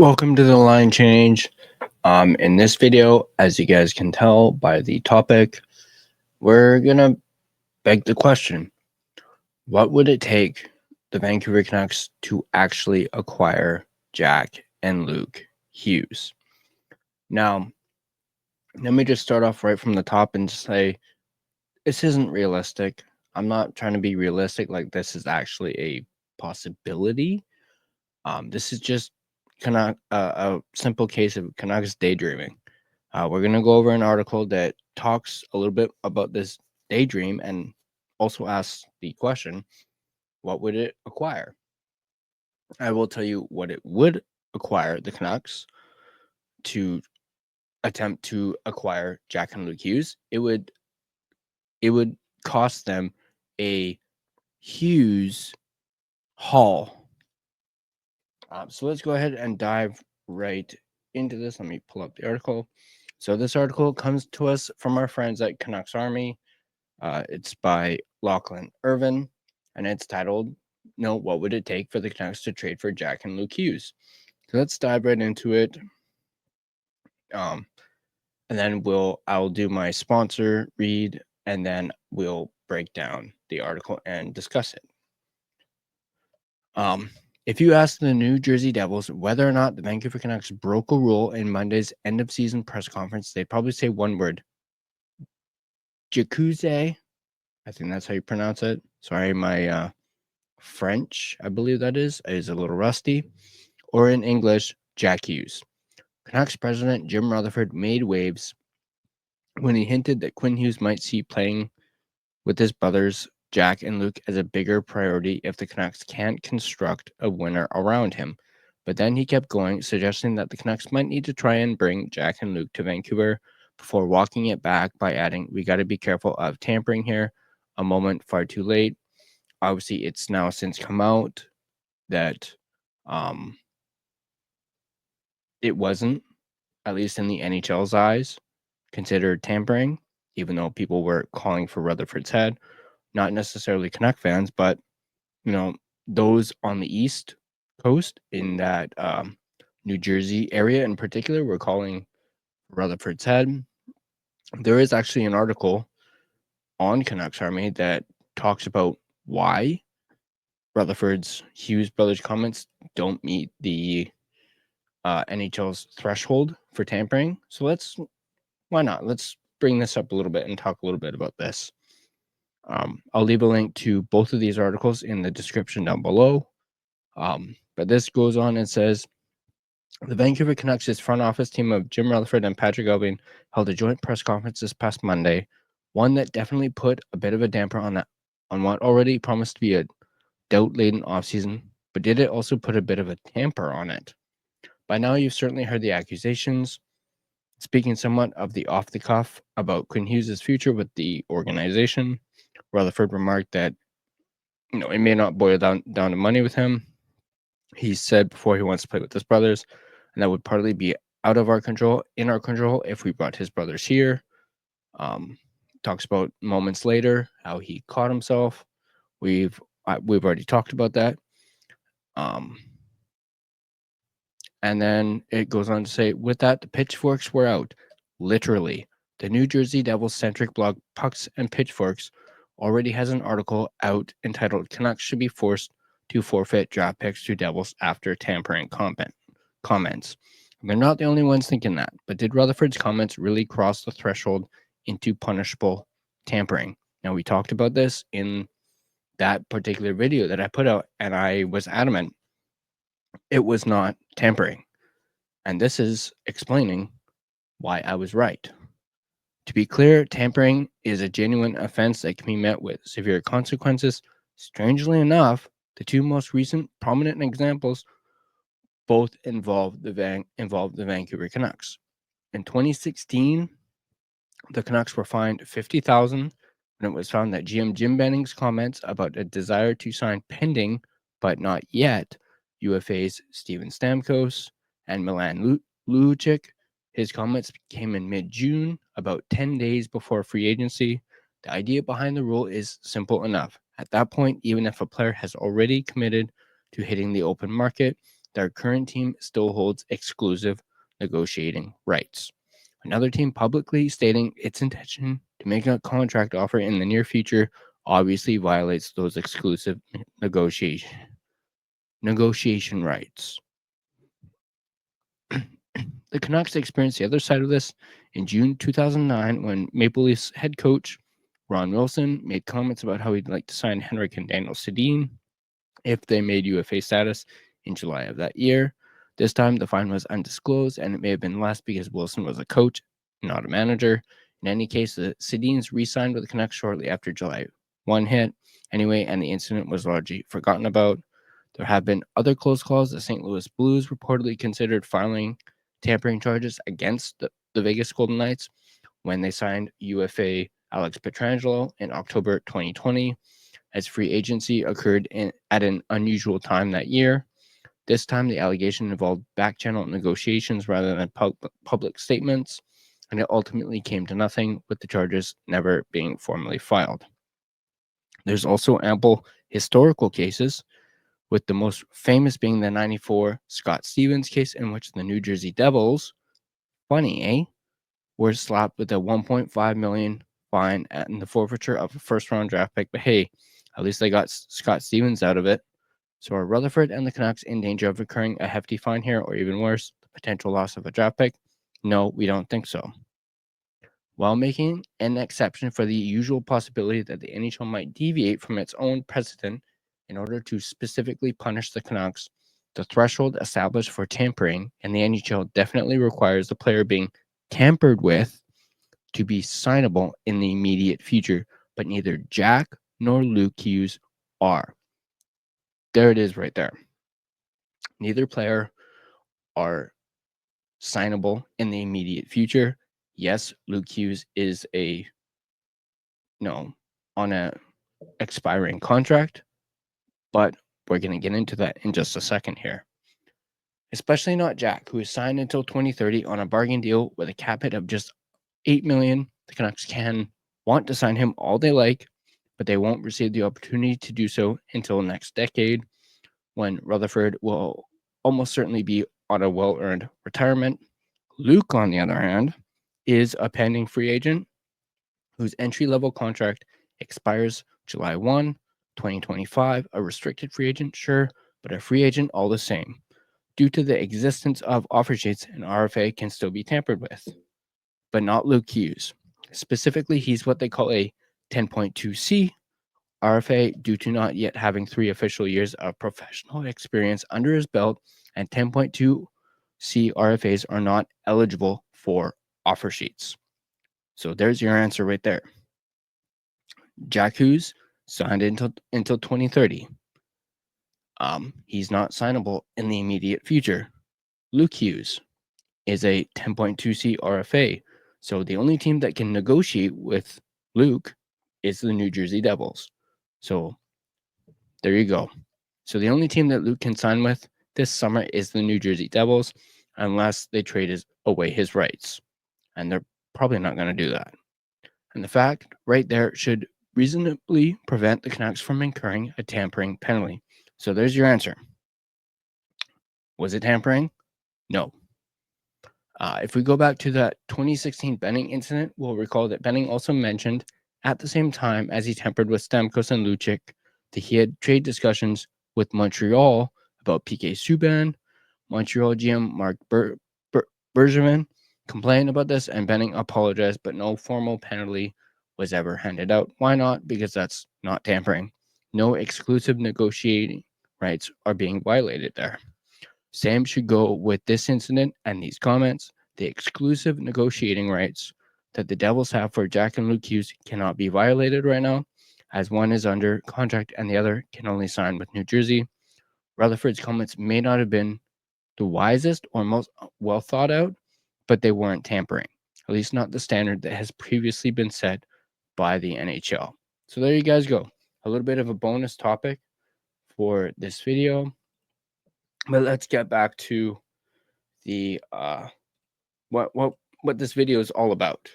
Welcome to the line change. In this video, as you guys can tell by the topic, we're gonna beg the question: what would it take the Vancouver Canucks to actually acquire Jack and Luke Hughes? Now, let me just start off right from the top and say this isn't realistic. I'm not trying to be realistic, like this is actually a possibility. This is just a simple case of Canucks daydreaming. We're going to go over an article that talks a little bit about this daydream and also asks the question, what would it acquire? I will tell you what it would acquire the Canucks to attempt to acquire Jack and Luke Hughes. It would cost them a Hughes haul. So let's go ahead and dive right into this. Let me pull up the article. So this article comes to us from our friends at Canucks Army. It's by Lachlan Irvin, and it's titled, what would it take for the Canucks to trade for Jack and Luke Hughes? So let's dive right into it. And then I'll do my sponsor read, and then we'll break down the article and discuss it. If you ask the New Jersey Devils whether or not the Vancouver Canucks broke a rule in Monday's end-of-season press conference, they'd probably say one word: Jacuzzi. I think that's how you pronounce it. Sorry, my French, I believe that is a little rusty. Or in English, Jack Hughes. Canucks president Jim Rutherford made waves when he hinted that Quinn Hughes might see playing with his brothers Jack and Luke as a bigger priority if the Canucks can't construct a winner around him. But then he kept going, suggesting that the Canucks might need to try and bring Jack and Luke to Vancouver before walking it back by adding, "We got to be careful of tampering here. A moment far too late." Obviously, it's now since come out that it wasn't, at least in the NHL's eyes, considered tampering, even though people were calling for Rutherford's head. Not necessarily Canuck fans, but those on the East Coast in that New Jersey area in particular were calling Rutherford's head. There is actually an article on Canucks Army that talks about why Rutherford's Hughes brothers comments don't meet the NHL's threshold for tampering. So why not? Let's bring this up a little bit and talk a little bit about this. I'll leave a link to both of these articles in the description down below. But this goes on and says, the Vancouver Canucks' front office team of Jim Rutherford and Patrick Allvin held a joint press conference this past Monday, one that definitely put a bit of a damper on what already promised to be a doubt-laden offseason, but did it also put a bit of a tamper on it? By now, you've certainly heard the accusations. Speaking somewhat of the off-the-cuff about Quinn Hughes' future with the organization, Rutherford remarked that it may not boil down to money with him. He said before he wants to play with his brothers, and that would partly be out of our control, in our control, if we brought his brothers here. Talks about moments later how he caught himself. We've already talked about that. And then it goes on to say, with that, the pitchforks were out. Literally. The New Jersey Devils-centric blog Pucks and Pitchforks already has an article out entitled "Canucks Should Be Forced to Forfeit Draft Picks to Devils After Tampering" comments. They're not the only ones thinking that, but did Rutherford's comments really cross the threshold into punishable tampering? Now, we talked about this in that particular video that I put out, and I was adamant it was not tampering. And this is explaining why I was right. To be clear, tampering is a genuine offense that can be met with severe consequences. Strangely enough, the two most recent prominent examples both involve the Vancouver Canucks. In 2016, the Canucks were fined $50,000 when it was found that GM Jim Benning's comments about a desire to sign pending, but not yet, UFAs Steven Stamkos and Milan Lucic. His comments came in mid-June, about 10 days before free agency. The idea behind the rule is simple enough. At that point, even if a player has already committed to hitting the open market, their current team still holds exclusive negotiating rights. Another team publicly stating its intention to make a contract offer in the near future obviously violates those exclusive negotiation rights. The Canucks experienced the other side of this in June 2009 when Maple Leafs head coach Ron Wilson made comments about how he'd like to sign Henrik and Daniel Sedin if they made UFA status in July of that year. This time, the fine was undisclosed, and it may have been less because Wilson was a coach, not a manager. In any case, the Sedins re-signed with the Canucks shortly after July 1 hit anyway, and the incident was largely forgotten about. There have been other close calls. The St. Louis Blues reportedly considered filing tampering charges against the Vegas Golden Knights when they signed UFA Alex Pietrangelo in October 2020, as free agency occurred at an unusual time that year. This time, the allegation involved back-channel negotiations rather than public statements, and it ultimately came to nothing, with the charges never being formally filed. There's also ample historical cases, with the most famous being the 94 Scott Stevens case, in which the New Jersey Devils, funny, eh, were slapped with a $1.5 million fine and the forfeiture of a first-round draft pick. But hey, at least they got Scott Stevens out of it. So are Rutherford and the Canucks in danger of incurring a hefty fine here, or even worse, the potential loss of a draft pick? No, we don't think so. While making an exception for the usual possibility that the NHL might deviate from its own precedent in order to specifically punish the Canucks, the threshold established for tampering in the NHL definitely requires the player being tampered with to be signable in the immediate future, but neither Jack nor Luke Hughes are. There it is right there. Neither player are signable in the immediate future. Yes, Luke Hughes is on a expiring contract, but we're going to get into that in just a second here. Especially not Jack, who is signed until 2030 on a bargain deal with a cap hit of just $8 million. The Canucks can want to sign him all they like, but they won't receive the opportunity to do so until next decade, when Rutherford will almost certainly be on a well-earned retirement. Luke, on the other hand, is a pending free agent whose entry-level contract expires July 1, 2025. A restricted free agent, sure, but a free agent all the same. Due to the existence of offer sheets, an RFA can still be tampered with, but not Luke Hughes. Specifically, he's what they call a 10.2C RFA due to not yet having 3 official years of professional experience under his belt, and 10.2C RFAs are not eligible for offer sheets. So there's your answer right there. Jack Hughes signed until 2030. He's not signable in the immediate future. Luke Hughes is a 10.2C RFA. So the only team that can negotiate with Luke is the New Jersey Devils. So there you go. So the only team that Luke can sign with this summer is the New Jersey Devils, unless they trade away his rights. And they're probably not going to do that. And the fact right there should reasonably prevent the Canucks from incurring a tampering penalty. So there's your answer. Was it tampering? No. If we go back to that 2016 Benning incident, we'll recall that Benning also mentioned at the same time as he tampered with Stamkos and Lucic that he had trade discussions with Montreal about PK Subban. Montreal GM Mark Bergevin complained about this, and Benning apologized, but no formal penalty was ever handed out. Why not? Because that's not tampering. No exclusive negotiating rights are being violated there. Same should go with this incident and these comments. The exclusive negotiating rights that the Devils have for Jack and Luke Hughes cannot be violated right now, as one is under contract and the other can only sign with New Jersey. Rutherford's comments may not have been the wisest or most well thought out, but they weren't tampering, at least not the standard that has previously been set by the NHL. So there you guys go. A little bit of a bonus topic for this video. But let's get back to the what this video is all about.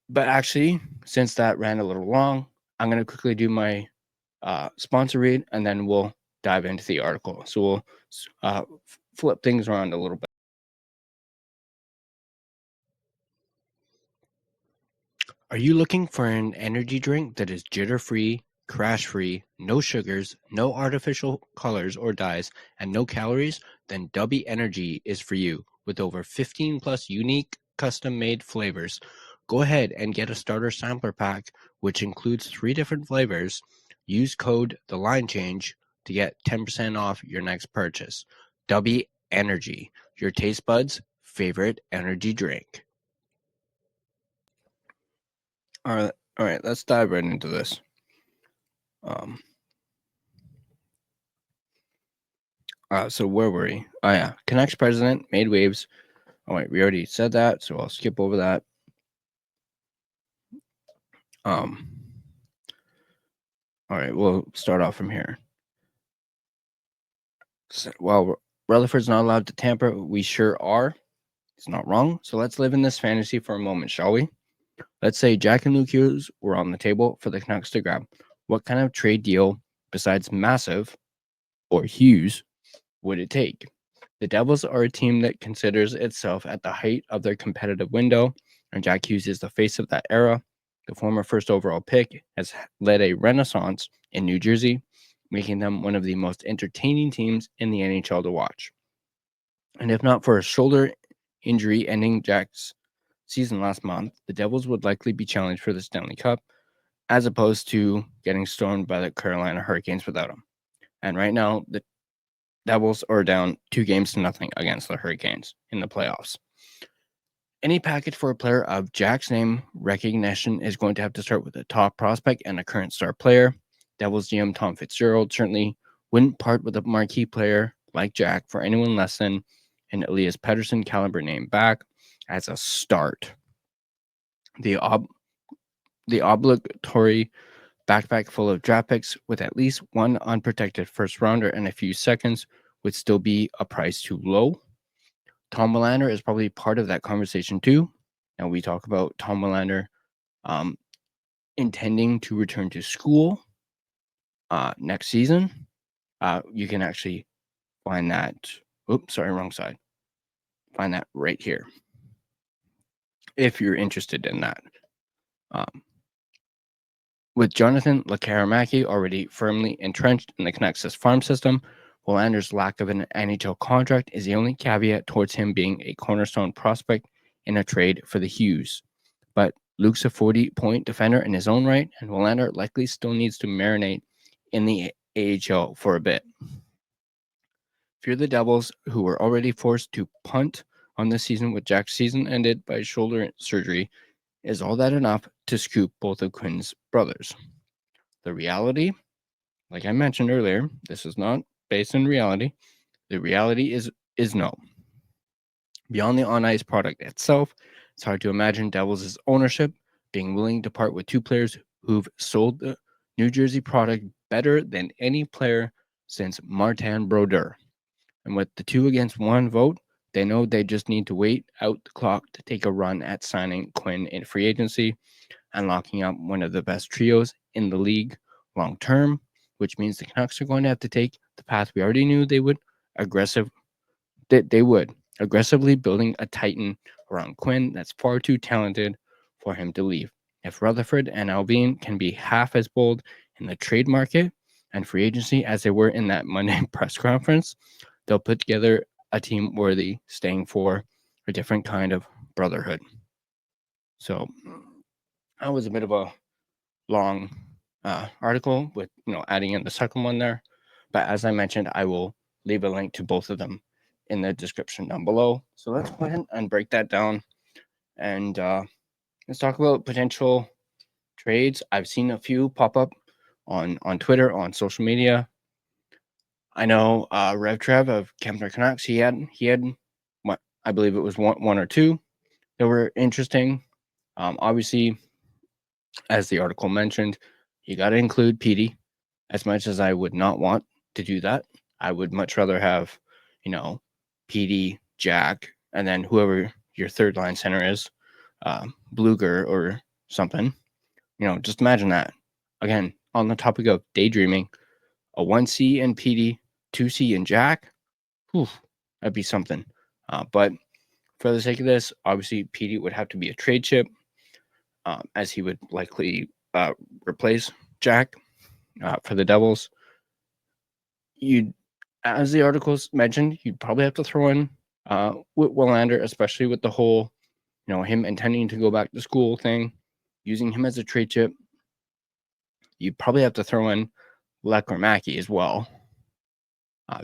But actually, since that ran a little long, I'm going to quickly do my sponsor read, and then we'll dive into the article. So we'll flip things around a little bit. Are you looking for an energy drink that is jitter-free, crash-free, no sugars, no artificial colors or dyes, and no calories? Then Dubby Energy is for you. With over 15 plus unique custom-made flavors, go ahead and get a starter sampler pack, which includes 3 different flavors. Use code TheLineChange to get 10% off your next purchase. Dubby Energy, your taste buds' favorite energy drink. All right, let's dive right into this. So where were we? Oh yeah, Canucks president made waves. All right, we already said that, so I'll skip over that. All right, we'll start off from here. So, while Rutherford's not allowed to tamper, we sure are. It's not wrong. So let's live in this fantasy for a moment, shall we? Let's say Jack and Luke Hughes were on the table for the Canucks to grab. What kind of trade deal, besides massive or Hughes, would it take? The Devils are a team that considers itself at the height of their competitive window, and Jack Hughes is the face of that era. The former first overall pick has led a renaissance in New Jersey, making them one of the most entertaining teams in the NHL to watch. And if not for a shoulder injury ending Jack's season last month, the Devils would likely be challenged for the Stanley Cup, as opposed to getting stormed by the Carolina Hurricanes without him. And right now, the Devils are down 2-0 against the Hurricanes in the playoffs. Any package for a player of Jack's name recognition is going to have to start with a top prospect and a current star player. Devils GM Tom Fitzgerald certainly wouldn't part with a marquee player like Jack for anyone less than an Elias Pettersson caliber name back as a start. The obligatory backpack full of draft picks with at least one unprotected first rounder and a few seconds would still be a price too low. Tom Willander is probably part of that conversation too. Now we talk about Tom Willander intending to return to school next season. You can actually find that. Oops, sorry, wrong side. Find that right here if you're interested in that. With Jonathan Lekaramaki already firmly entrenched in the Canucks' farm system, Willander's lack of an NHL contract is the only caveat towards him being a cornerstone prospect in a trade for the Hughes. But Luke's a 40-point defender in his own right, and Willander likely still needs to marinate in the AHL for a bit. If you're the Devils, who were already forced to punt on this season with Jack's season ended by shoulder surgery, is all that enough to scoop both of Quinn's brothers? The reality, like I mentioned earlier, this is not based in reality. The reality is no. Beyond the on-ice product itself, it's hard to imagine Devils' ownership being willing to part with 2 players who've sold the New Jersey product better than any player since Martin Brodeur. And with the 2-against-1 vote, they know they just need to wait out the clock to take a run at signing Quinn in free agency and locking up one of the best trios in the league long term, which means the Canucks are going to have to take the path we already knew they would, aggressively building a titan around Quinn that's far too talented for him to leave. If Rutherford and Alvin can be half as bold in the trade market and free agency as they were in that Monday press conference, they'll put together a team worthy staying for a different kind of brotherhood. So that was a bit of a long article with adding in the second one there, but as I mentioned, I will leave a link to both of them in the description down below. So let's go ahead and break that down, and let's talk about potential trades. I've seen a few pop up on Twitter, on social media. I know Rev Trev of Kempner Canucks, he had what I believe it was one or two that were interesting. Obviously, as the article mentioned, you got to include Petey. As much as I would not want to do that, I would much rather have, Petey, Jack, and then whoever your third line center is, Bluger or something. Just imagine that. Again, on the topic of daydreaming, a 1C in PD, 2C in Jack. Whew, that'd be something. But for the sake of this, obviously PD would have to be a trade chip, as he would likely replace Jack for the Devils. You'd, as the articles mentioned, you'd probably have to throw in with Willander, especially with the whole, him intending to go back to school thing, using him as a trade chip. You'd probably have to throw in Lekkerimäki as well.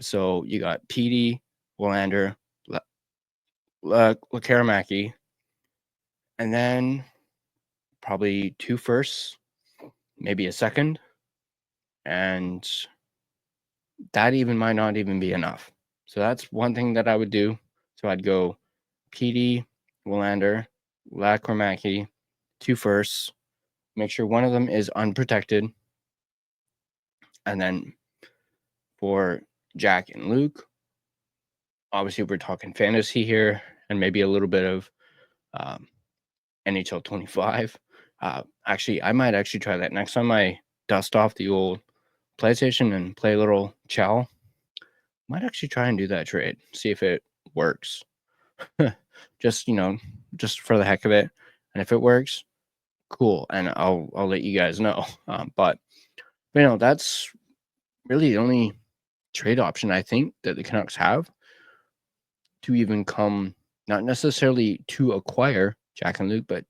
So you got PD, Willander, Lekkerimäki, and then probably 2 firsts, maybe a second, and that even might not even be enough. So that's one thing that I would do. So I'd go PD, Willander, Lekkerimäki, 2 firsts, make sure one of them is unprotected, and then for Jack and Luke, obviously we're talking fantasy here and maybe a little bit of NHL 25. Actually, I might actually try that next time I dust off the old PlayStation and play a little Chow. Might actually try and do that trade, see if it works. just for the heck of it, and if it works, cool, and I'll let you guys know. But that's really the only trade option I think that the Canucks have to even come, not necessarily to acquire Jack and Luke, but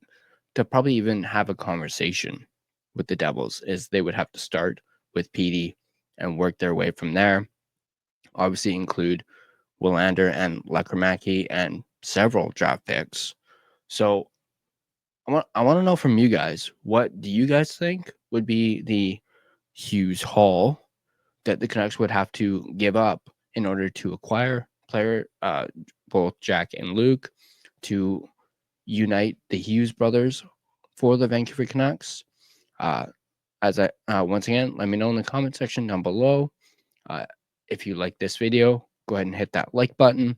to probably even have a conversation with the Devils. Is they would have to start with PD and work their way from there. Obviously include Willander and Lekkerimäki and several draft picks. So I want to know from you guys, what do you guys think would be the Hughes haul that the Canucks would have to give up in order to acquire player, both Jack and Luke, to unite the Hughes brothers for the Vancouver Canucks? Once again, let me know in the comment section down below. If you like this video, go ahead and hit that like button.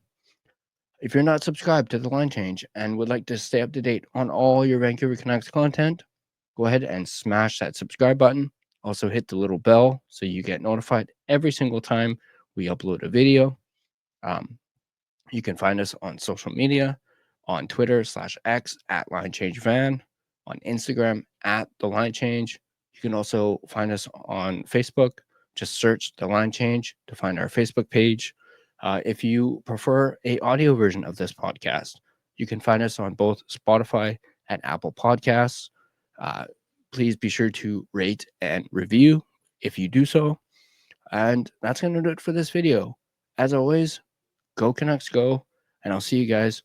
If you're not subscribed to The Line Change and would like to stay up to date on all your Vancouver Canucks content, go ahead and smash that subscribe button. Also hit the little bell so you get notified every single time we upload a video. You can find us on social media, on Twitter /X at LineChangeVan, on Instagram at The Line Change. You can also find us on Facebook. Just search The Line Change to find our Facebook page. If you prefer a audio version of this podcast, you can find us on both Spotify and Apple Podcasts. Please be sure to rate and review if you do so. And that's going to do it for this video. As always, go Canucks go, and I'll see you guys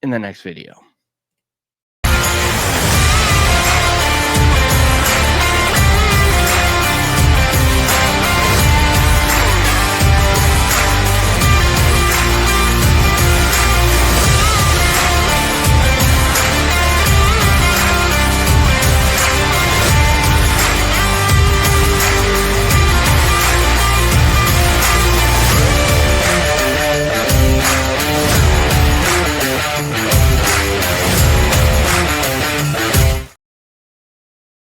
in the next video.